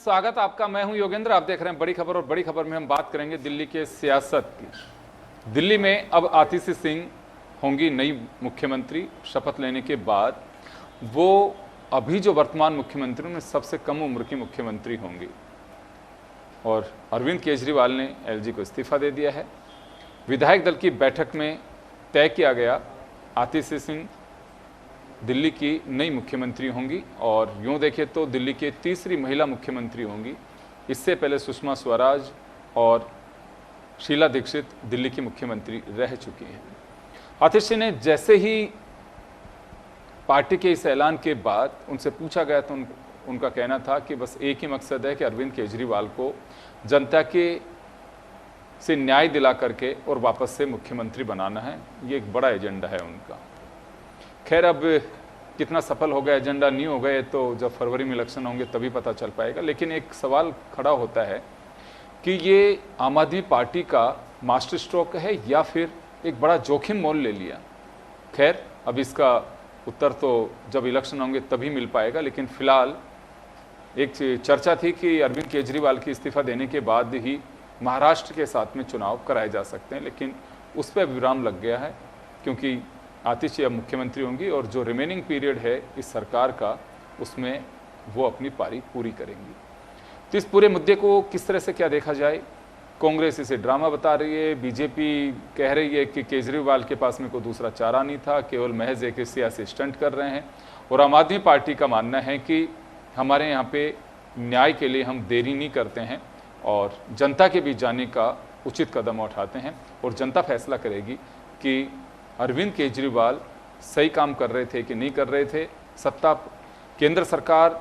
स्वागत आपका। मैं हूं योगेंद्र, आप देख रहे हैं बड़ी खबर। और बड़ी खबर में हम बात करेंगे दिल्ली के सियासत की। दिल्ली में अब आतिशी सिंह होंगी नई मुख्यमंत्री। शपथ लेने के बाद वो अभी जो वर्तमान मुख्यमंत्री में सबसे कम उम्र की मुख्यमंत्री होंगी। और अरविंद केजरीवाल ने एलजी को इस्तीफा दे दिया है। विधायक दल की बैठक में तय किया गया आतिशी सिंह दिल्ली की नई मुख्यमंत्री होंगी और यूँ देखें तो दिल्ली की तीसरी महिला मुख्यमंत्री होंगी। इससे पहले सुषमा स्वराज और शीला दीक्षित दिल्ली की मुख्यमंत्री रह चुकी हैं। आतिशी ने जैसे ही पार्टी के इस ऐलान के बाद उनसे पूछा गया तो उनका कहना था कि बस एक ही मकसद है कि अरविंद केजरीवाल को जनता के से न्याय दिला करके और वापस से मुख्यमंत्री बनाना है। ये एक बड़ा एजेंडा है उनका। खैर, अब कितना सफल हो गया एजेंडा नहीं हो गए तो जब फरवरी में इलेक्शन होंगे तभी पता चल पाएगा। लेकिन एक सवाल खड़ा होता है कि ये आम आदमी पार्टी का मास्टर स्ट्रोक है या फिर एक बड़ा जोखिम मोल ले लिया। खैर, अब इसका उत्तर तो जब इलेक्शन होंगे तभी मिल पाएगा। लेकिन फिलहाल एक चर्चा थी कि अरविंद केजरीवाल की इस्तीफा देने के बाद ही महाराष्ट्र के साथ में चुनाव कराए जा सकते हैं, लेकिन उस पर विराम लग गया है क्योंकि आतिशी अब मुख्यमंत्री होंगी और जो रिमेनिंग पीरियड है इस सरकार का उसमें वो अपनी पारी पूरी करेंगी। तो इस पूरे मुद्दे को किस तरह से क्या देखा जाए? कांग्रेस इसे ड्रामा बता रही है, बीजेपी कह रही है कि केजरीवाल के पास में कोई दूसरा चारा नहीं था, केवल महज एक सियासी स्टंट कर रहे हैं। और आम आदमी पार्टी का मानना है कि हमारे यहाँ पे न्याय के लिए हम देरी नहीं करते हैं और जनता के बीच जाने का उचित कदम उठाते हैं और जनता फैसला करेगी कि अरविंद केजरीवाल सही काम कर रहे थे कि नहीं कर रहे थे। सत्ता केंद्र सरकार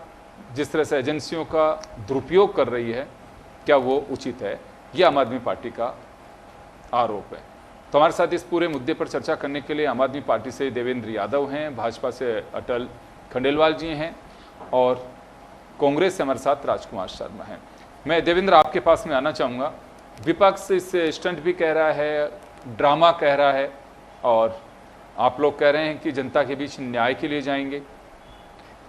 जिस तरह से एजेंसियों का दुरुपयोग कर रही है, क्या वो उचित है? यह आम आदमी पार्टी का आरोप है। तो हमारे साथ इस पूरे मुद्दे पर चर्चा करने के लिए आम आदमी पार्टी से देवेंद्र यादव हैं, भाजपा से अटल खंडेलवाल जी हैं और कांग्रेस से हमारे साथ राजकुमार शर्मा हैं। मैं देवेंद्र आपके पास में आना चाहूँगा। विपक्ष इस स्टंट भी कह रहा है, ड्रामा कह रहा है और आप लोग कह रहे हैं कि जनता के बीच न्याय के लिए जाएंगे।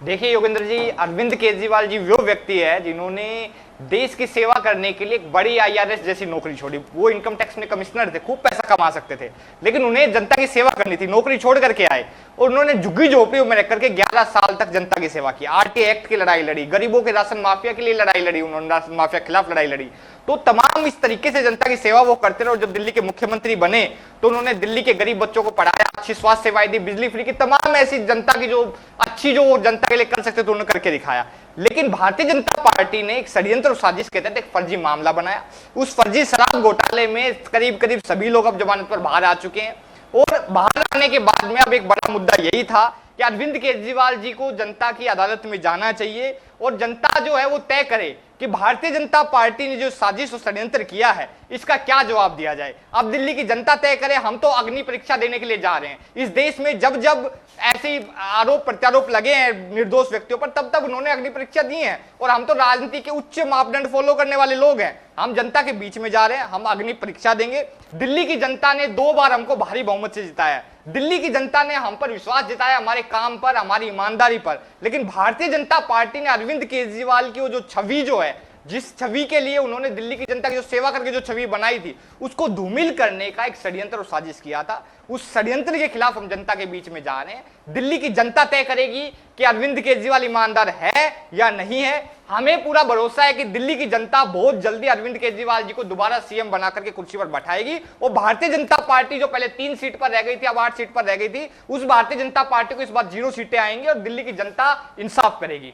देखिए योगेंद्र जी, अरविंद केजरीवाल जी वो व्यक्ति है जिन्होंने देश की सेवा करने के लिए एक बड़ी आईआरएस जैसी नौकरी छोड़ी। वो इनकम टैक्स में कमिश्नर थे, खूब पैसा कमा सकते थे, लेकिन उन्हें जनता की सेवा करनी थी। नौकरी छोड़ करके आए और उन्होंने झुग्गी झोपड़ियों में रह करके 11 साल तक जनता की सेवा की। आरटी एक्ट की लड़ाई लड़ी, गरीबों के राशन माफिया के लिए लड़ाई लड़ी, उन्होंने राशन माफिया के खिलाफ लड़ाई लड़ी। तो तमाम इस तरीके से जनता की सेवा वो करते रहे और जब दिल्ली के मुख्यमंत्री बने तो उन्होंने दिल्ली के गरीब बच्चों को पढ़ाया, अच्छी स्वास्थ्य सेवाएं दी, बिजली फ्री की, तमाम ऐसी जनता की जो अच्छी जो जनता के लिए कर सकते थे उन्होंने करके दिखाया। लेकिन भारतीय जनता पार्टी ने एक षड्यंत्र और साजिश के तहत एक फर्जी मामला बनाया। उस फर्जी शराब घोटाले में करीब करीब सभी लोग अब जमानत पर बाहर आ चुके हैं और बाहर आने के बाद में अब एक बड़ा मुद्दा यही था कि अरविंद केजरीवाल जी को जनता की अदालत में जाना चाहिए और जनता जो है वो तय करे कि भारतीय जनता पार्टी ने जो साजिश और षड्यंत्र किया है इसका क्या जवाब दिया जाए। अब दिल्ली की जनता तय करे। हम तो अग्नि परीक्षा देने के लिए जा रहे हैं। इस देश में जब जब ऐसे आरोप प्रत्यारोप लगे हैं निर्दोष व्यक्तियों पर तब तब उन्होंने अग्नि परीक्षा दी है और हम तो राजनीति के उच्च मापदंड फॉलो करने वाले लोग हैं। हम जनता के बीच में जा रहे हैं, हम अग्नि परीक्षा देंगे। दिल्ली की जनता ने 2 बार हमको भारी बहुमत से जिताया है। दिल्ली की जनता ने हम पर विश्वास जताया, हमारे काम पर, हमारी ईमानदारी पर। लेकिन भारतीय जनता पार्टी ने अरविंद केजरीवाल की वो जो छवि जो है, जिस छवि के लिए उन्होंने दिल्ली की जनता की जो सेवा करके जो छवि बनाई थी उसको धूमिल करने का एक षड्यंत्र और साजिश किया था। उस षड्यंत्र के खिलाफ हम जनता के बीच में जा रहे हैं। दिल्ली की जनता तय करेगी कि अरविंद केजरीवाल ईमानदार है या नहीं है। हमें पूरा भरोसा है कि दिल्ली की जनता बहुत जल्दी अरविंद केजरीवाल जी को दोबारा सीएम बना करके कुर्सी पर बैठाएगी और भारतीय जनता पार्टी जो पहले 3 सीट पर रह गई थी, अब 8 सीट पर रह गई थी, उस भारतीय जनता पार्टी को इस बार 0 सीटें आएंगी और दिल्ली की जनता इंसाफ करेगी।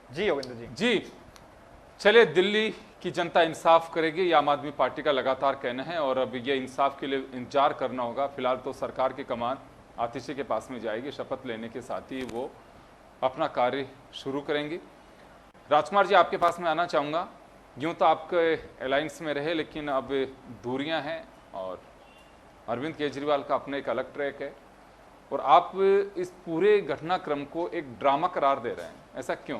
जी योगेंद्र जी। चलिए, दिल्ली की जनता इंसाफ करेगी, ये आम आदमी पार्टी का लगातार कहना है और अब ये इंसाफ के लिए इंतजार करना होगा। फिलहाल तो सरकार की कमान आतिशी के पास में जाएगी। शपथ लेने के साथ ही वो अपना कार्य शुरू करेंगी। राजकुमार जी, आपके पास में आना चाहूँगा। यूँ तो आपके अलायंस में रहे लेकिन अब दूरियाँ हैं और अरविंद केजरीवाल का अपना एक अलग ट्रैक है और आप इस पूरे घटनाक्रम को एक ड्रामा करार दे रहे हैं, ऐसा क्यों?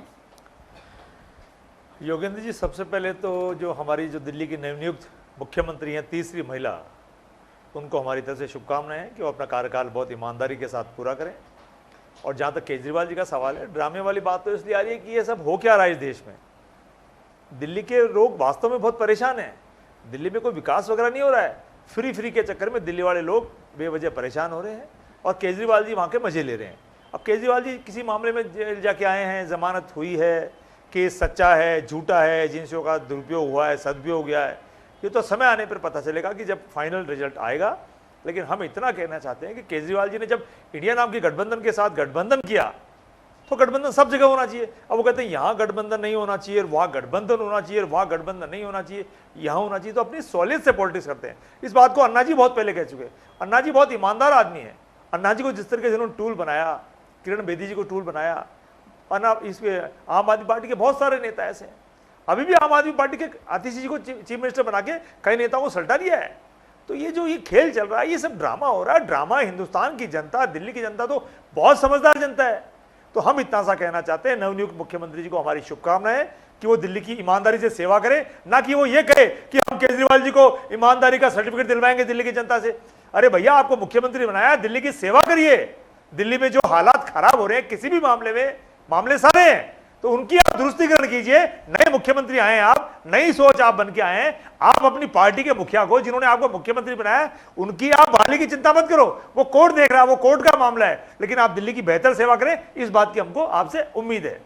योगेंद्र जी, सबसे पहले तो जो हमारी जो दिल्ली की नवनियुक्त मुख्यमंत्री हैं, तीसरी महिला, उनको हमारी तरफ से शुभकामनाएं हैं कि वो अपना कार्यकाल बहुत ईमानदारी के साथ पूरा करें। और जहाँ तक केजरीवाल जी का सवाल है, ड्रामे वाली बात तो इसलिए आ रही है कि ये सब हो क्या रहा है इस देश में। दिल्ली के लोग वास्तव में बहुत परेशान हैं। दिल्ली में कोई विकास वगैरह नहीं हो रहा है। फ्री के चक्कर में दिल्ली वाले लोग बेवजह परेशान हो रहे हैं और केजरीवाल जी वहाँ के मजे ले रहे हैं। अब केजरीवाल जी किसी मामले में जेल जाके आए हैं, जमानत हुई है, केस सच्चा है झूठा है, एजेंसियों का दुरुपयोग हुआ है सदुपयोग गया है, ये तो समय आने पर पता चलेगा कि जब फाइनल रिजल्ट आएगा। लेकिन हम इतना कहना चाहते हैं कि केजरीवाल जी ने जब इंडिया नाम की गठबंधन के साथ गठबंधन किया तो गठबंधन सब जगह होना चाहिए। अब वो कहते हैं यहाँ गठबंधन नहीं होना चाहिए, वहाँ गठबंधन होना चाहिए, वहाँ गठबंधन नहीं होना चाहिए, यहाँ होना चाहिए, तो अपनी सहूलियत से पॉलिटिक्स करते हैं। इस बात को अन्ना जी बहुत पहले कह चुके हैं। अन्ना जी बहुत ईमानदार आदमी है। अन्ना जी को जिस तरीके से उन्होंने टूल बनाया, किरण बेदी जी को टूल बनाया, इसके आम आदमी पार्टी के बहुत सारे नेता ऐसे हैं। अभी भी आम आदमी पार्टी के आतिश जी को चीफ मिनिस्टर बना के कई नेताओं को सल्टा दिया है। तो ये खेल चल रहा है, ये सब ड्रामा हो रहा है। ड्रामा हिंदुस्तान की जनता, दिल्ली की जनता तो बहुत समझदार जनता है। तो हम इतना सा कहना चाहते हैं, नवनियुक्त मुख्यमंत्री जी को हमारी शुभकामनाएं कि वो दिल्ली की ईमानदारी से सेवा करें, ना कि वो ये कहे कि हम केजरीवाल जी को ईमानदारी का सर्टिफिकेट दिलवाएंगे दिल्ली की जनता से। अरे भैया, आपको मुख्यमंत्री बनाया, दिल्ली की सेवा करिए। दिल्ली में जो हालात खराब हो रहे हैं किसी भी मामले में, मामले सारे हैं, तो उनकी आप दुरुस्तीकरण कीजिए। नए मुख्यमंत्री आए हैं, आप नई सोच आप बन के आए हैं। आप अपनी पार्टी के मुखिया को, जिन्होंने आपको मुख्यमंत्री बनाया, उनकी आप बहाली की चिंता मत करो। वो कोर्ट देख रहा है, वो कोर्ट का मामला है, लेकिन आप दिल्ली की बेहतर सेवा करें, इस बात की हमको आपसे उम्मीद है।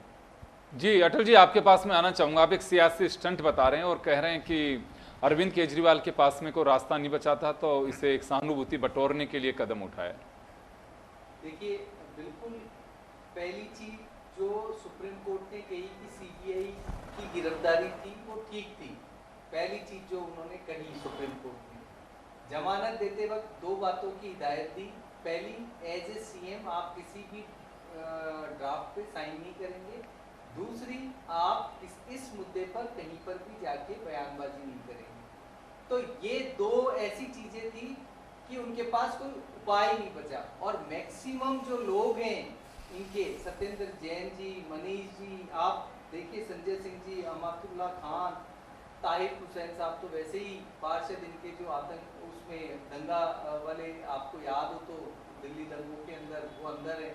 जी अटल जी, आपके पास में आना चाहूंगा। आप एक सियासी स्टंट बता रहे हैं और कह रहे हैं कि अरविंद केजरीवाल के पास में कोई रास्ता नहीं बचा था तो इसे एक सहानुभूति बटोरने के लिए कदम उठाया। देखिए, बिल्कुल पहली चीज जो सुप्रीम कोर्ट ने कही कि सीबीआई की गिरफ्तारी थी वो ठीक थी। पहली चीज जो उन्होंने कही सुप्रीम कोर्ट ने, जमानत देते वक्त दो बातों की हिदायत दी। पहली, एज ए सीएम आप किसी भी ड्राफ्ट पे साइन नहीं करेंगे। दूसरी, आप इस मुद्दे पर कहीं पर भी जाके बयानबाजी नहीं करेंगे। तो ये दो ऐसी चीजें थी कि उनके पास कोई उपाय नहीं बचा। और मैक्सिमम जो लोग हैं इनके, सत्येंद्र जैन जी, मनीष जी, आप देखिए, संजय सिंह जी, अमातुल्ला खान, ताहिर हुसैन साहब तो वैसे ही पार्षद, इनके जो आतंक उसमें दंगा वाले आपको याद हो तो दिल्ली दंगों के अंदर वो अंदर है।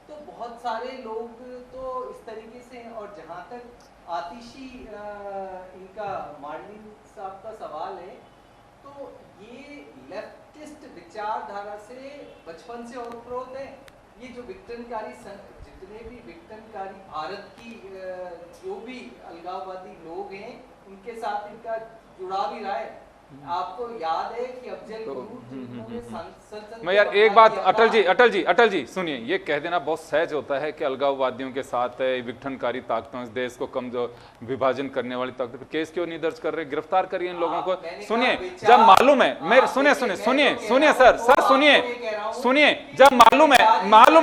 तो बहुत सारे लोग तो इस तरीके से हैं। और जहाँ तक आतिशी इनका मार्लिन साहब का सवाल है, तो ये लेफ्टिस्ट विचारधारा से बचपन से ओतप्रोत है। ये जो विघटनकारी, जितने भी विघटनकारी भारत की जो भी अलगाववादी लोग हैं, उनके साथ इनका जुड़ाव ही रहा है। आपको याद है कि अफजल गुरु जिन्होंने संसद मैं यार एक बात, अटल जी सुनिए, ये कह देना बहुत सहज होता है कि अलगाववादियों के साथ है, विघटनकारी ताकतों, इस देश को कमजोर विभाजन करने वाली ताकतों पर केस क्यों नहीं दर्ज कर रहे? गिरफ्तार करिए इन लोगों को। सुनिए, जब मालूम है, मेरे सुनिए सर सुनिए, जब मालूम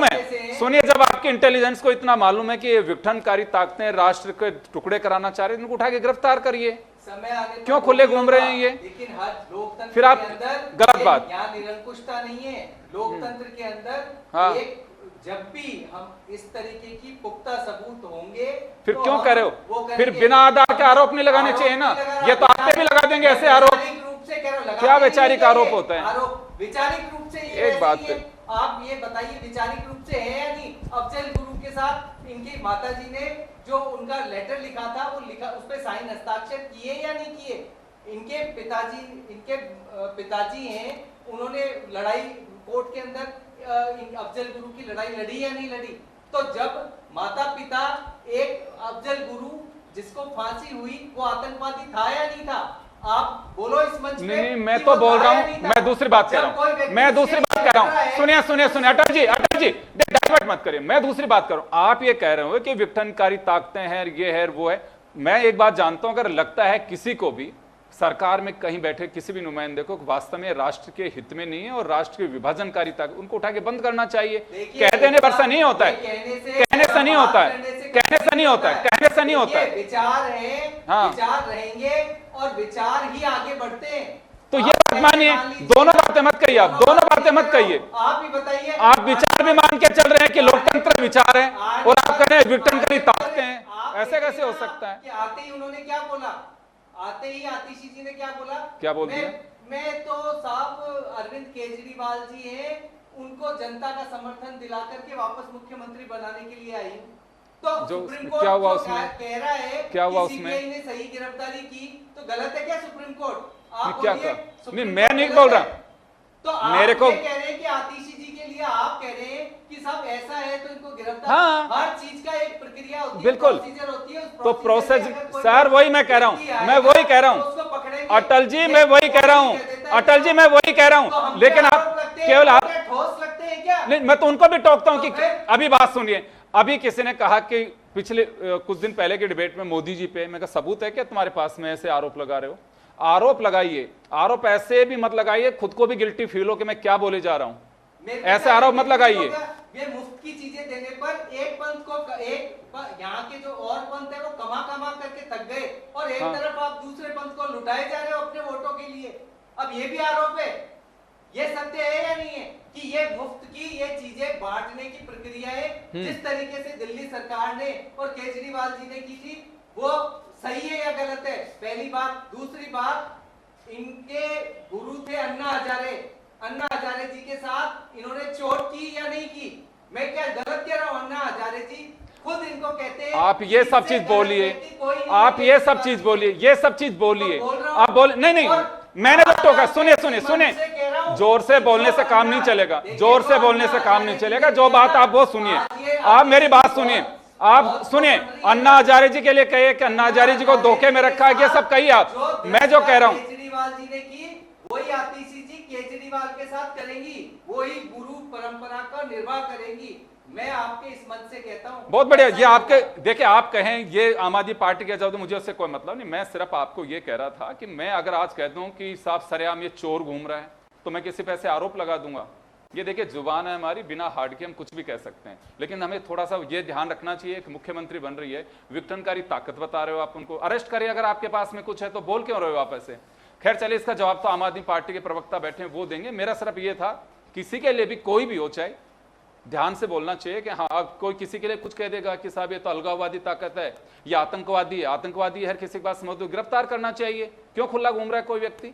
है, सुनिए, जब आपके इंटेलिजेंस को इतना मालूम है कि ये विघटनकारी ताकतें राष्ट्र के टुकड़े कराना चाह रहे हैं, इनको उठा के गिरफ्तार करिए। समय आने क्यों खुले घूम रहे हैं ये? लेकिन हर लोकतंत्र फिर आप के अंदर गलत बात, यहाँ निरंकुशता नहीं है। लोकतंत्र के अंदर हाँ। एक, जब भी हम इस तरीके की पुख्ता सबूत होंगे, फिर तो क्यों कह रहे हो? करेंगे। फिर बिना आधार के आरोप नहीं लगाने चाहिए ना। ये तो आप पे भी लगा देंगे ऐसे आरोप। रूप से कह रहे हो, क्या वैचारिक आरोप होता है? आरोप वैचारिक रूप से ये एक बात है। आप ये बताइए, वैचारिक रूप से है या नहीं? अफजल गुरु के साथ इनकी माताजी ने जो उनका लेटर लिखा था, वो लिखा, उस पे साइन हस्ताक्षर किए या नहीं किए? इनके पिताजी हैं, उन्होंने लड़ाई कोर्ट के अंदर अफजल गुरु की लड़ाई लड़ी या नहीं लड़ी? तो जब माता पिता, एक अफजल गुरु जिसको फांसी हुई, वो आतंकवादी था या नहीं था? आप बोलो इस मंच पे। नहीं, मैं तो बोल रहा हूँ, मैं दूसरी बात कह रहा हूँ। सुनिए अटल जी डाइवर्ट मत करिए, मैं दूसरी बात कर रहा हूँ। आप ये कह रहे हो कि विघटनकारी ताकतें हैं, ये है वो है। मैं एक बात जानता हूं, अगर लगता है किसी को भी सरकार में कहीं बैठे किसी भी नुमाइंदे को वास्तव में राष्ट्र के हित में नहीं है और राष्ट्र के विभाजनकारी ताकत, उनको उठा के बंद करना चाहिए। कह देने पर से नहीं होता है, कहने से नहीं होता है, कहने से नहीं होता है, कहने से नहीं होता है। विचार है, हाँ, विचार रहेंगे और विचार ही आगे बढ़ते हैं। तो ये बात मानिए, दोनों बातें मत कहिए, आप दोनों बातें मत कहिए। आप भी बताइए, आप विचार भी मान के चल रहे हैं कि लोकतंत्र विचार है और आप कह रहे हैं विघटनकारी ताकतें हैं। ऐसे कैसे हो सकता है? कि आते ही उन्होंने क्या बोला? आते ही आतिशी जी ने क्या बोला? क्या बोल दिया? मैं तो साहब अरविंद केजरीवाल जी हैं, उनको जनता का समर्थन दिला करके वापस मुख्यमंत्री बनाने के लिए आई हूँ। तो जो सुप्रीम कोर्ट क्या हुआ जो उसमें? कह रहा है क्या हुआ कि उसमें? CBI ने सही गिरफ्तारी की, तो गलत है क्या सुप्रीम कोर्ट? नहीं, आप क्या बोलिए, कहा? सुप्रीम नहीं, मैं कोर्ट नहीं गलत बोल रहा। है। तो आप मेरे को- ये कह रहे हैं कि आतिशी जी के लिए आप कह रहे हैं कि सब ऐसा है तो इनको गिरफ्तार, हाँ। हर चीज का एक प्रक्रिया होती है, बिल्कुल। प्रोसीजर होती है, उस तो प्रोसीजर प्रोसेस में अगर कोई सर वही मैं कह रहा व्यक्ति हूं, आएगा, मैं वही कह रहा तो उसको हूं पकड़ेंगे। अटल जी, ये मैं वही कह रहा कोई कह देता हूं है अटल कि जी, मैं वही कह रहा तो हूं, हम पे लेकिन आरोप आप लगते हैं, केवल तो आप क्या ठोस लगते हैं क्या? नहीं, मैं तो उनको भी टोकता हूं तो कि फिर- अभी बात सुनिए। अभी किसी ने कहा कि पिछले कुछ दिन पहले के डिबेट में मोदी जी पे, मैं कहा सबूत है क्या तुम्हारे पास में ऐसे आरोप लगा रहे हो? आरोप लगाइए, आरोप ऐसे भी मत लगाइए खुद को भी गिल्टी फील हो कि मैं क्या बोले जा रहा हूं। मेरे ऐसे ख्याल आरोप में मत लगाइए। ये मुफ्त की चीजें देने पर एक पंथ को यहाँ के जो और पंथ है वो कमा कमा करके थक गए, और एक हाँ। तरफ आप दूसरे पंथ को लुटाए जा रहे हो अपने वोटों के लिए। अब ये भी आरोप है, ये सत्य है या नहीं है कि ये मुफ्त की ये चीजें बांटने की प्रक्रिया है, जिस तरीके से दिल्ली सरकार ने और केजरीवाल जी ने की थी, वो सही है या गलत है? पहली बात। दूसरी बात, इनके गुरु थे अन्ना हजारे जी के साथ इन्होंने चोट की या नहीं की? मैं क्या गलत कह रहा हूं? अन्ना हजारे जी खुद इनको कहते हैं। आप ये सब चीज बोलिए, आप ये सब चीज बोलिए, ये सब चीज बोलिए, आप बोल नहीं, मैंने तो टोका। सुनिए सुनिए सुनिए, जोर से बोलने से काम नहीं चलेगा, जोर से बोलने से काम नहीं चलेगा। जो बात आप वो सुनिए, आप मेरी बात सुनिए, आप सुनिए। अन्ना हजारे जी के लिए कहिए कि अन्ना हजारे जी को धोखे में रखा है, ये सब कहिए आप। मैं जो कह रहा हूं, केजरीवाल जी ने की वही आतिशी जी केजरीवाल के साथ करेंगी, वही गुरु परंपरा का निर्वाह करेंगी। मैं आपके इस मंच से कहता हूं। बहुत बढ़िया। ये आपके देखिए, आप कहें ये आम आदमी पार्टी के जाओ, मुझे उससे कोई मतलब नहीं। मैं सिर्फ आपको ये कह रहा था कि मैं अगर आज कह दूं कि साहब सरेआम ये चोर घूम रहा है, तो मैं किसी पे ऐसे आरोप लगा दूंगा? ये देखिए, जुबान है हमारी, बिना हार्ड के हम कुछ भी कह सकते हैं, लेकिन हमें थोड़ा सा ये ध्यान रखना चाहिए कि मुख्यमंत्री बन रही है, विघटनकारी ताकत बता रहे हो आप, उनको अरेस्ट करिए। अगर आपके पास में कुछ है तो बोल क्यों रहे हो आप ऐसे? खैर चलिए, इसका जवाब तो आम आदमी पार्टी के प्रवक्ता बैठे हैं वो देंगे। मेरा सिर्फ ये था, किसी के लिए भी कोई भी हो, चाहे ध्यान से बोलना चाहिए कि हाँ, अब कोई किसी के लिए कुछ कह देगा कि साहब ये तो अलगाववादी ताकत है, ये आतंकवादी है, आतंकवादी है, हर किसी के पास समझ दो, गिरफ्तार करना चाहिए। क्यों खुला घूम रहा है कोई व्यक्ति?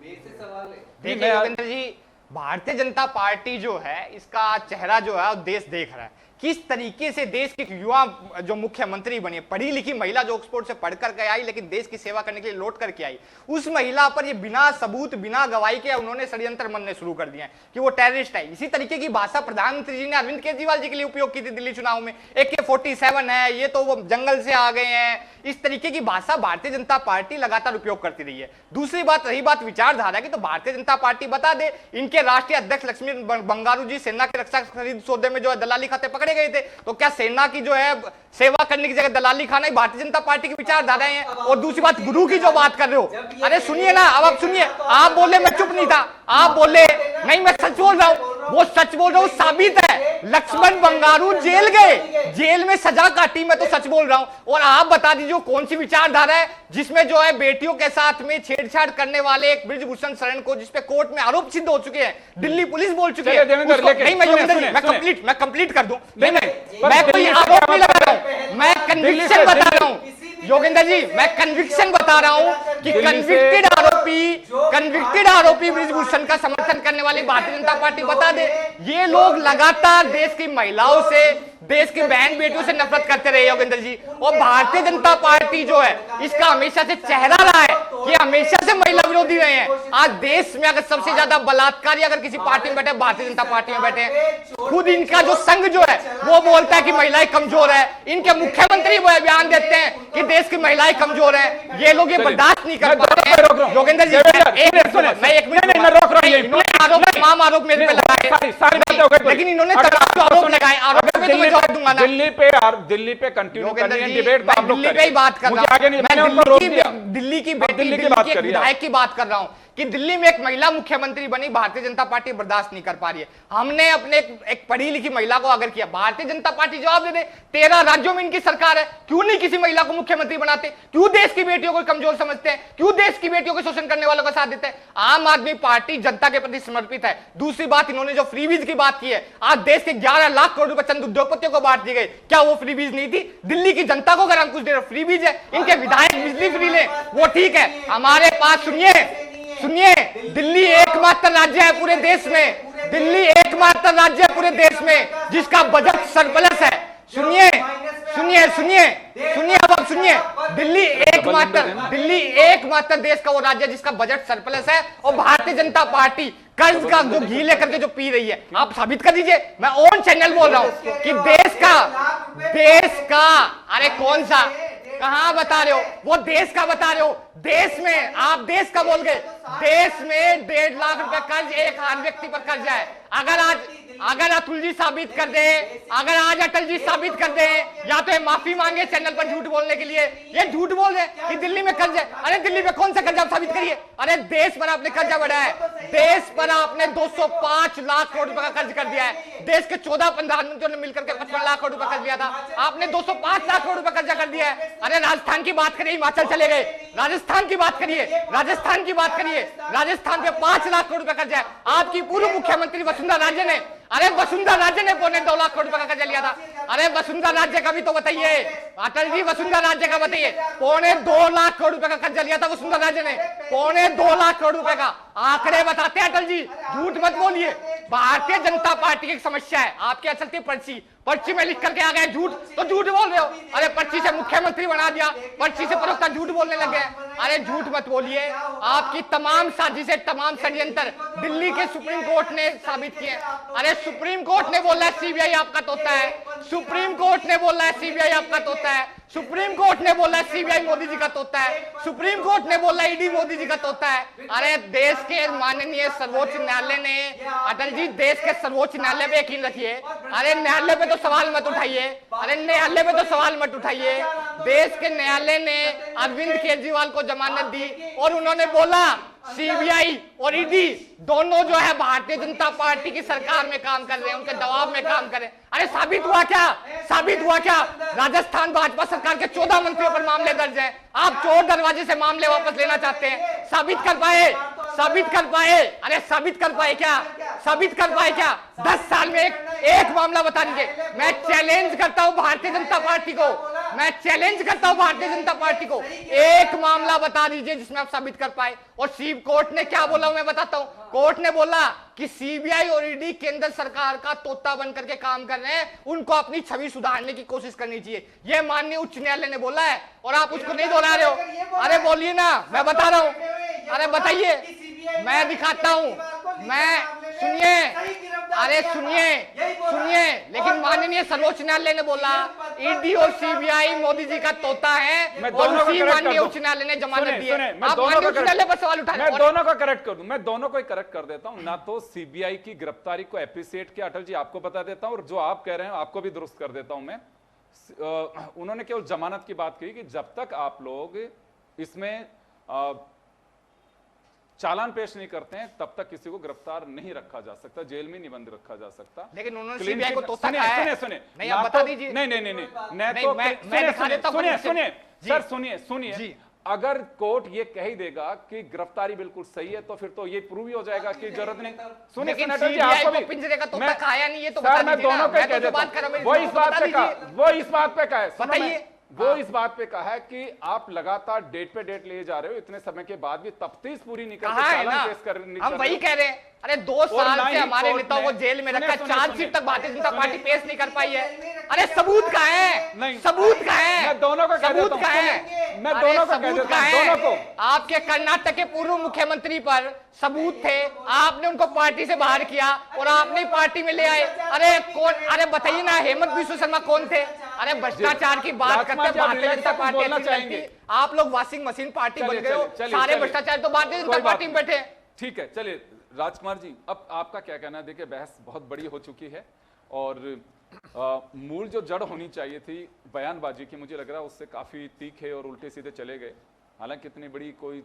मेरे से सवाल है। देखिए योगेंद्र जी, भारतीय जनता पार्टी जो है, इसका चेहरा जो है वो देश देख रहा है। किस तरीके से देश की युवा जो मुख्यमंत्री बनी है, पढ़ी लिखी महिला जो ऑक्सफोर्ड से पढ़ करके आई लेकिन देश की सेवा करने के लिए लौट करके आई, उस महिला पर ये बिना सबूत बिना गवाही के उन्होंने षड्यंत्र मनने शुरू कर दिया है कि वो टेररिस्ट है। इसी तरीके की भाषा प्रधानमंत्री जी ने अरविंद केजरीवाल जी के लिए उपयोग की थी दिल्ली चुनाव में। AK-47 है, ये तो वो जंगल से आ गए हैं, इस तरीके की भाषा भारतीय जनता पार्टी लगातार उपयोग करती रही है। दूसरी बात, रही बात विचारधारा की, तो भारतीय जनता पार्टी बता दे, इनके राष्ट्रीय अध्यक्ष लक्ष्मी बंगारू जी सेना के रक्षा खरीद सौदे में जो है दलाली खाते पकड़े गए थे, तो क्या सेना की जो है सेवा करने की जगह दलाली खाना ही भारतीय जनता पार्टी की विचारधाराएं हैं? और दूसरी बात, गुरु की जो बात कर रहे हो, अरे सुनिए ना, अब आप सुनिए, आप बोले मैं चुप नहीं था, आप बोले नहीं मैं सच बोल रहा हूं, वो सच बोल रहा हूं साबित है। लक्ष्मण बंगारू जेल गए, जेल में सजा काटी, मैं तो सच बोल रहा हूं। और आप बता दीजिए कौन सी विचारधारा है जिसमें जो है बेटियों के साथ में छेड़छाड़ करने वाले एक ब्रिजभूषण शरण को, जिसपे कोर्ट में आरोप सिद्ध हो चुके हैं, दिल्ली पुलिस बोल चुकी है, नहीं मैं कंप्लीट कर दूं, नहीं मैं कोई आरोप नहीं लगा रहा हूं, मैं कन्विक्शन बता रहा हूं योगेंद्र जी, मैं कन्विक्शन बता रहा हूं कि कन्विक्टेड आरोपी ब्रिजभूषण का समर्थन करने वाली भारतीय जनता पार्टी बता दे, ये लोग लगातार देश की महिलाओं से, देश की बहन बेटियों से नफरत करते रहे योगेंद्र जी। और भारतीय जनता पार्टी जो है, इसका हमेशा से चेहरा रहा है कि हमेशा से महिला विरोधी रहे हैं। आज देश में अगर सबसे ज्यादा बलात्कारी अगर किसी पार्टी में बैठे, भारतीय जनता पार्टी में बैठे हैं। खुद इनका जो संघ जो है वो बोलता है कि महिलाएं कमजोर है, इनके मुख्यमंत्री वो बयान देते हैं कि देश की महिलाएं कमजोर है। ये लोग ये बर्दाश्त नहीं कर पाते हैं योगेंद्र जी। मैं एक मिनट रोक रहा हूं, आरोप तमाम आरोप मेरे पे लगाए, लेकिन इन्होंने आरोप लगाए, आरोप पे तो मैं जवाब दूंगा ना। दिल्ली पे कंटिन्यू करनी है डिबेट, मैं दिल्ली पे ही बात कर रहा हूं, दिल्ली की विधायक की बात कर रहा हूं कि दिल्ली में एक महिला मुख्यमंत्री बनी, भारतीय जनता पार्टी बर्दाश्त नहीं कर पा रही है। हमने अपने एक पढ़ी लिखी महिला को अगर किया, भारतीय जनता पार्टी जवाब दे दे, 13 राज्यों में इनकी सरकार है, क्यों नहीं किसी महिला को मुख्यमंत्री बनाते? क्यों देश की बेटियों को कमजोर समझते हैं? क्यों देश की बेटियों को शोषण करने वालों का साथ देते हैं? आम आदमी पार्टी जनता के प्रति समर्पित है। दूसरी बात, इन्होंने जो फ्रीबीज की बात की है, आज देश के 11 लाख करोड़ रुपए चंद उद्योगपतियों को बांट दी गई, क्या वो फ्रीबीज नहीं थी? दिल्ली की जनता को अगर हम कुछ दे रहे फ्रीबीज है, इनके विधायक बिजली फ्री ले, वो ठीक है। हमारे पास सुनिए, दिल्ली एकमात्र राज्य है पूरे देश में दिल्ली एकमात्र राज्य है पूरे देश में जिसका बजट सरप्लस है। सुनिए सुनिए सुनिए सुनिए, अब आप सुनिए, दिल्ली एकमात्र देश का वो राज्य है जिसका बजट सरप्लस है, और भारतीय जनता पार्टी कर्ज का जो घी लेकर के जो पी रही है। आप साबित कर दीजिए, मैं ऑन चैनल बोल रहा हूं कि देश का अरे कौन सा, कहां बता रहे हो, वो देश का बता रहे हो, देश में आप देश का बोल गए। देश में 1.5 लाख रुपए कर्ज एक हर व्यक्ति पर कर्ज है। अगर अतुल जी साबित कर दे, अगर आज अटल जी साबित कर दे, या तो ये माफी मांगे चैनल पर झूठ बोलने के लिए, ये झूठ बोल रहे कि दिल्ली में कर्ज है। अरे दिल्ली में कौन सा कर्ज, आप साबित करिए। अरे देश पर आपने कर्जा बढ़ाया है, देश पर आपने 205 लाख करोड़ रुपए का कर्ज कर दिया है। देश के 14 प्रधानमंत्रियों ने मिलकर के 55 लाख करोड़ रुपए कर्ज लिया था, आपने 205 लाख करोड़ रुपए कर्जा कर दिया है। अरे राजस्थान की बात करिए, हिमाचल चले गए, राजस्थान की बात करिए, राजस्थान की बात करिए, राजस्थान पे 5 लाख करोड़ रुपए कर्ज है। आपकी पूर्व मुख्यमंत्री वसुंधरा राजे ने, अरे वसुंधरा राजे ने 2.25 लाख करोड़ रुपए का कर्जा लिया था। अरे वसुंधरा राज्य का भी तो बताइए, अटल जी वसुंधरा राज्य का बताइए। 2.25 लाख करोड़ रुपए का कर्जा लिया था वसुंधरा राज्य ने, 2.25 लाख करोड़ रुपए का। आंकड़े बताते हैं अटल जी, झूठ मत बोलिए। भारतीय जनता पार्टी की एक समस्या है, आपके यहाँ चलती है पर्ची में लिख करके आ गए झूठ, तो झूठ बोल रहे हो। अरे पर्ची से मुख्यमंत्री बना दिया, पर्ची से प्रवक्ता झूठ बोलने लगे। अरे झूठ मत बोलिए, आपकी तमाम साजिशें, तमाम षड्यंत्र दिल्ली के सुप्रीम कोर्ट ने साबित किए। अरे सुप्रीम कोर्ट ने बोला है सीबीआई आपका तोता है, सुप्रीम कोर्ट ने बोला है सीबीआई आपका तोता है, सुप्रीम कोर्ट ने बोला है सीबीआई मोदी जी का तोता है, सुप्रीम कोर्ट ने बोला ईडी मोदी जी का तोता है। अरे देश के माननीय सर्वोच्च न्यायालय ने, अटल जी देश के सर्वोच्च न्यायालय पे यकीन रखिए। अरे न्यायालय पे तो सवाल मत उठाइए, अरे न्यायालय पे तो सवाल मत उठाइए। देश के न्यायालय ने अरविंद केजरीवाल को जमानत दी और उन्होंने बोला सीबीआई और ईडी दोनों जो है भारतीय जनता पार्टी की सरकार में काम कर रहे हैं, उनके दबाव में काम कर रहे हैं। अरे साबित हुआ क्या, साबित हुआ क्या? राजस्थान भाजपा सरकार के 14 मंत्रियों पर मामले दर्ज हैं। आप चोर दरवाजे से मामले वापस लेना चाहते हैं, साबित कर पाए? साबित कर पाए? अरे साबित कर पाए क्या? साबित कर पाए क्या? 10 साल में एक मामला बता दीजिए। मैं चैलेंज करता हूं भारतीय जनता पार्टी को, मैं चैलेंज करता हूं भारतीय जनता पार्टी को, एक मामला बता दीजिए जिसमें आप साबित कर पाए। और कोर्ट ने क्या बोला मैं बताता हूं। कोर्ट ने बोला कि सीबीआई और ईडी केंद्र सरकार का तोता बनकर के काम कर रहे हैं, उनको अपनी छवि सुधारने की कोशिश करनी चाहिए, यह माननीय उच्च न्यायालय ने बोला है, और आप उसको नहीं दोहरा रहे हो। अरे बोलिए ना, मैं बता रहा हूं, अरे बताइए, मैं दिखाता हूं, मैं सुनिए, अरे सुनिए सुनिए, लेकिन माननीय सर्वोच्च न्यायालय ने बोला ईडी और सीबीआई मोदी जी का तोता है, और उसी माननीय उच्च न्यायालय ने जमानत दी है। आप माननीय उच्च न्यायालय पर सवाल उठा रहे हैं। मैं दोनों को करेक्ट कर दूं, मैं दोनों को करेक्ट कर देता हूं। ना तो सीबीआई की गिरफ्तारी को एप्रिशिएट किया अटल जी, आपको बता देता हूं, और जो आप कह रहे हैं आपको भी दुरुस्त कर देता हूं मैं। उन्होंने केवल जमानत की बात की कि जब तक आप लोग इसमें चालान पेश नहीं करते हैं तब तक किसी को गिरफ्तार नहीं रखा जा सकता, जेल में नहीं बंद रखा जा सकता। लेकिन उन्होंने सीबीआई को तोता कहा है। सुनिए, नहीं आप बता दीजिए। नहीं, मैं दिखा देता हूं। सुनिए सर, सुनिए, अगर कोर्ट ये कह ही देगा कि गिरफ्तारी बिल्कुल सही है तो फिर तो ये प्रूव ही हो जाएगा कि जरूरत नहीं। सुनिए जी, आपको भी पिंजरे का तोता खाया नहीं, ये तो बता दीजिए। मैं दोनों को कह देता हूं, वो इस बात पे कहा, बताइए, वो इस बात पे कहा है कि आप लगातार डेट पे डेट ले जा रहे हो, इतने समय के बाद भी तफ्तीश पूरी नहीं करते, चालान पेश कर नहीं। हम वही कह रहे हैं, अरे 2 साल से हमारे नेताओं को जेल में रखा, चार्जशीट तक भारतीय जनता पार्टी पेश नहीं कर पाई है। अरे सबूत कहाँ है? सबूत कहाँ है? मैं दोनों को कह देता हूं, मैं दोनों को कह देता हूं, दोनों को। आपके कर्नाटक के पूर्व मुख्यमंत्री पर सबूत थे, आपने उनको पार्टी से बाहर किया और आपने पार्टी में ले आए। अरे कौन? अरे बताइए ना, हेमंत बिस्व शर्मा कौन थे? अरे भ्रष्टाचार की बात करते हैं, भारतीय जनता पार्टी चाहेंगे। आप लोग वॉशिंग मशीन पार्टी बन गए हो, सारे भ्रष्टाचार तो भारतीय जनता पार्टी में बैठे। ठीक है, चलिए राजकुमार जी, अब आपका क्या कहना है? देखिए बहस बहुत बड़ी हो चुकी है और मूल जो जड़ होनी चाहिए थी बयानबाजी की, मुझे लग रहा है उससे काफी तीखे और उल्टे सीधे चले गए। हालांकि इतनी बड़ी कोई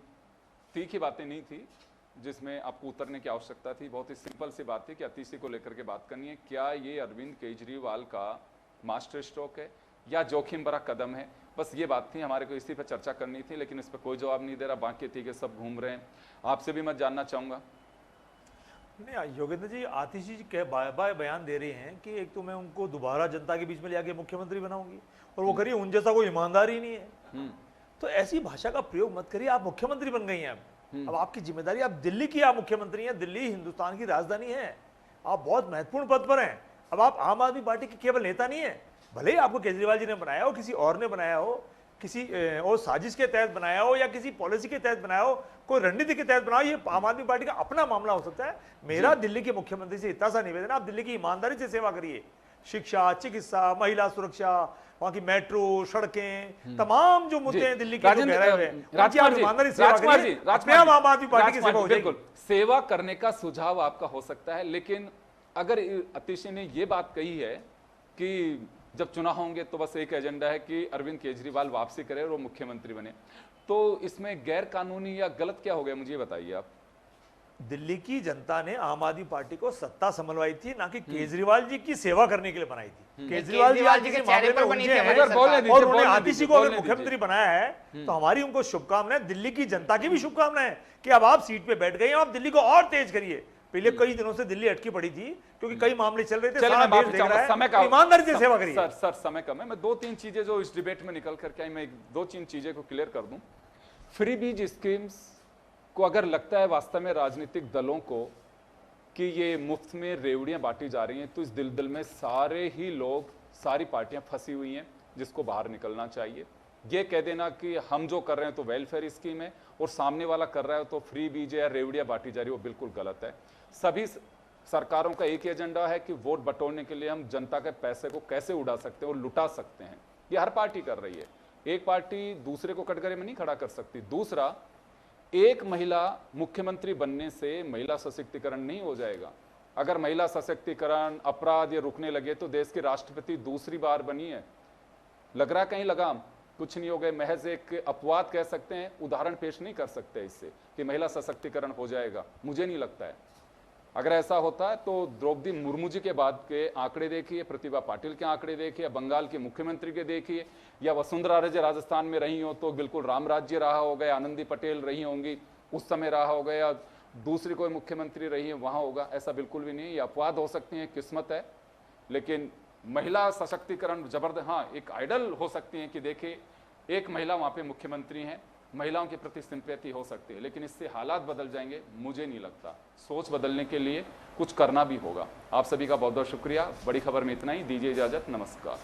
तीखी बातें नहीं थी जिसमें आपको उतरने की आवश्यकता थी, बहुत ही सिंपल सी बात थी कि अतिशी को लेकर के बात करनी है। क्या ये अरविंद केजरीवाल का मास्टर स्ट्रोक है या जोखिम भरा कदम है? बस ये बात थी, हमारे को इसी पर चर्चा करनी थी, लेकिन इस पर कोई जवाब नहीं दे रहा, बाकी तीखे सब घूम रहे हैं। आपसे भी मैं जानना चाहूंगा। नहीं, योगेंद्र जी आतिशी जी कह बाय बयान दे रहे हैं कि एक तो मैं उनको दोबारा जनता के बीच में ले आके मुख्यमंत्री बनाऊंगी, और वो करिए उन जैसा कोई ईमानदार ही नहीं है। तो ऐसी भाषा का प्रयोग मत करिए। आप मुख्यमंत्री बन गई हैं, अब आपकी जिम्मेदारी, आप दिल्ली की आप मुख्यमंत्री हैं, दिल्ली हिंदुस्तान की राजधानी है, आप बहुत महत्वपूर्ण पद पर हैं। अब आप आम आदमी पार्टी के केवल नेता नहीं है, भले ही आपको केजरीवाल जी ने बनाया हो, किसी और ने बनाया हो, किसी और साजिश के तहत बनाया हो या किसी पॉलिसी के तहत बनाया हो, कोई रणनीति के तहत बनाया हो, ये आम आदमी पार्टी का अपना मामला हो सकता है। मेरा दिल्ली के मुख्यमंत्री से इतना सा निवेदन है, आप दिल्ली की ईमानदारी से सेवा करिए। शिक्षा, चिकित्सा, महिला सुरक्षा, वहां की मेट्रो, सड़कें, तमाम जो मुद्दे हैं दिल्ली के जो गहराए हुए हैं, उनकी आप ईमानदारी से सेवा करिए। अपने आप आम आदमी पार्टी की सेवा हो जाएगी। बिल्कुल सेवा करने का सुझाव आपका हो सकता है, लेकिन अगर अतिशी ने ये बात कही है कि जब चुनाव होंगे तो बस एक एजेंडा है कि अरविंद केजरीवाल वापसी करे और वो मुख्यमंत्री बने, तो इसमें गैर कानूनी या गलत क्या हो गया, मुझे बताइए आप। दिल्ली की जनता ने आम आदमी पार्टी को सत्ता संभलवाई थी, ना कि केजरीवाल जी की सेवा करने के लिए बनाई थी। केजरीवाल जी आज के मामले में उलझे हैं और उन्होंने आतिशी को अगर मुख्यमंत्री बनाया है तो हमारी उनको शुभकामनाएं, दिल्ली की जनता की भी शुभकामनाएं कि अब आप सीट पे बैठ गए, आप दिल्ली को और तेज करिए। पहले कई दिनों से दिल्ली अटकी पड़ी थी क्योंकि कई मामले चल रहे थे, सारा देश देख रहा है। समय का ईमानदारी से सेवा करिए। सर समय कम है, मैं 2-3 चीजें जो इस डिबेट में निकल करके आई, मैं 2-3 चीजें को क्लियर कर दूं। फ्री बीज स्कीम्स को अगर लगता है वास्तव में राजनीतिक दलों को कि ये मुफ्त में रेवड़ियां बांटी जा रही हैं, तो इस दिल में सारे ही लोग, सारी पार्टियां फंसी हुई हैं, जिसको बाहर निकलना चाहिए। ये कह देना कि हम जो कर रहे हैं तो वेलफेयर स्कीम है और सामने वाला कर रहा है तो फ्री बीज या रेवड़ियां बांटी जा रही है, वो बिल्कुल गलत है। सभी सरकारों का एक ही एजेंडा है कि वोट बटोरने के लिए हम जनता के पैसे को कैसे उड़ा सकते हैं और लुटा सकते हैं। ये हर पार्टी कर रही है, एक पार्टी दूसरे को कटघरे में नहीं खड़ा कर सकती। दूसरा, एक महिला मुख्यमंत्री बनने से महिला सशक्तिकरण नहीं हो जाएगा। अगर महिला सशक्तिकरण, अपराध ये रुकने लगे तो देश के राष्ट्रपति दूसरी बार बनी है, लग रहा कहीं लगाम, कुछ नहीं हो गए, महज एक अपवाद कह सकते हैं, उदाहरण पेश नहीं कर सकते इससे कि महिला सशक्तिकरण हो जाएगा, मुझे नहीं लगता है। अगर ऐसा होता है तो द्रौपदी मुर्मू जी के बाद के आंकड़े देखिए, प्रतिभा पाटिल के आंकड़े देखिए, बंगाल के मुख्यमंत्री के देखिए, या वसुंधरा राजे राजस्थान में रही हो तो बिल्कुल राम राज्य रहा होगा, आनंदी पटेल रही होंगी उस समय रहा होगा, या दूसरी कोई मुख्यमंत्री रही है वहां होगा। ऐसा बिल्कुल भी नहीं, ये अपवाद हो सकती है, किस्मत है। लेकिन महिला सशक्तिकरण जबरदस्त, हाँ एक आइडल हो सकती है कि देखिए एक महिला वहां पे मुख्यमंत्री हैं, महिलाओं के प्रति सिंपैथी हो सकती है, लेकिन इससे हालात बदल जाएंगे मुझे नहीं लगता। सोच बदलने के लिए कुछ करना भी होगा। आप सभी का बहुत बहुत शुक्रिया। बड़ी खबर में इतना ही, दीजिए इजाजत, नमस्कार।